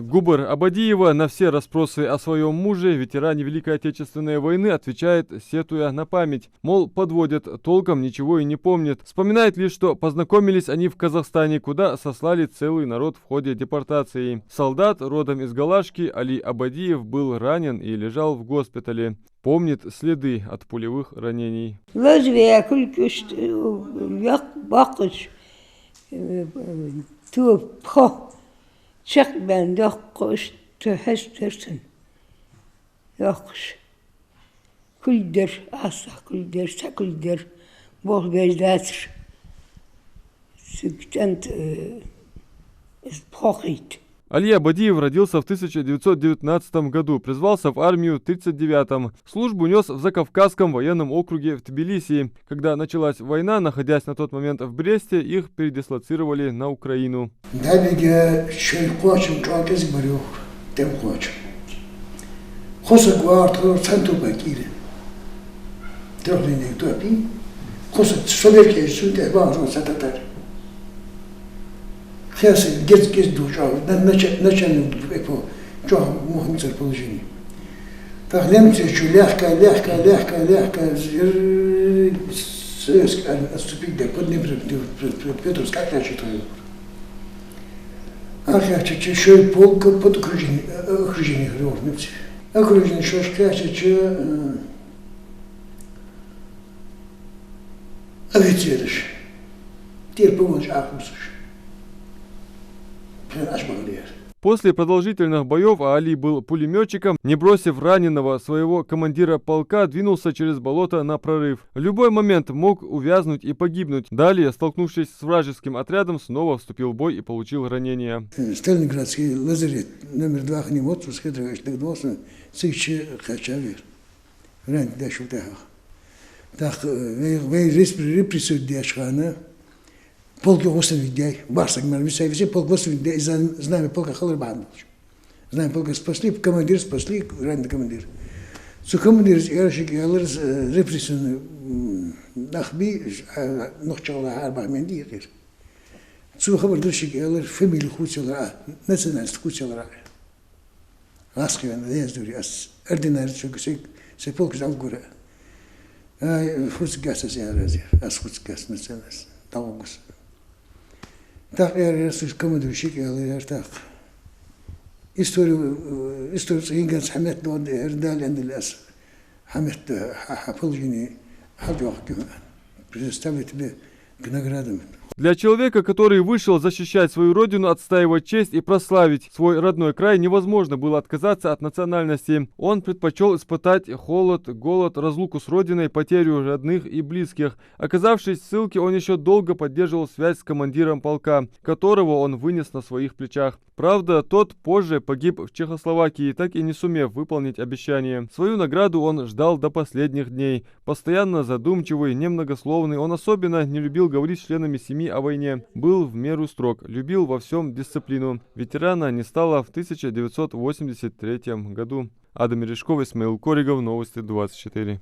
Губер Абадиева на все расспросы о своем муже, ветеране Великой Отечественной войны, отвечает, сетуя на память. Мол, подводят, толком ничего и не помнит. Вспоминает лишь, что познакомились они в Казахстане, куда сослали целый народ в ходе депортации. Солдат, родом из Галашки, Али Абадиев был ранен и лежал в госпитале. Помнит следы от пулевых ранений. Çek ben dokuz tehessin dokuz kulder asa kulder sakulder bol bezdatır süktent испохит. Али Абадиев родился в 1919 году, призвался в армию в 1939-м. Службу нес в Закавказском военном округе в Тбилиси. Когда началась война, находясь на тот момент в Бресте, их передислоцировали на Украину. Сейчас геть душа, начальник по мухнуться положение. Так немцы еще легко отступить до под Петровск, как я читаю. Ах, я еще и полк под окружение немцы. Окружение что скажет, офицеры. Теперь помочь ахмусуш. После продолжительных боев, а Али был пулеметчиком, не бросив раненого своего командира полка, двинулся через болото на прорыв. В любой момент мог увязнуть и погибнуть. Далее, столкнувшись с вражеским отрядом, снова вступил в бой и получил ранение. Сталинградский лазарет номер 2 к нему так, репрессию полк людей, барсак, все полк людей, знамя полка Халарбан. Знамя полка спасли, командир спасли, раненый командир. Со командир, репрессию нахби, нахчала арбамендир. Со командир, фамилию хучала, национальность хучала. Ласково, я говорю, ординарий, все полк замгура. Хуцгаса я разер, хуцгас национальность, талогус. Так, я командующий, я так. Историю Ингенс Хамет Эрдаль Энделес Хамет Хаполжини Хадвахки предоставлю тебе к наградам. Для человека, который вышел защищать свою родину, отстаивать честь и прославить свой родной край, невозможно было отказаться от национальности. Он предпочел испытать холод, голод, разлуку с родиной, потерю родных и близких. Оказавшись в ссылке, он еще долго поддерживал связь с командиром полка, которого он вынес на своих плечах. Правда, тот позже погиб в Чехословакии, так и не сумев выполнить обещание. Свою награду он ждал до последних дней. Постоянно задумчивый, немногословный, он особенно не любил говорить с членами семьи о войне. Был в меру строг, любил во всем дисциплину. Ветерана не стало в 1983 году. Адам Мережков, Исмаил Коригов, Новости 24.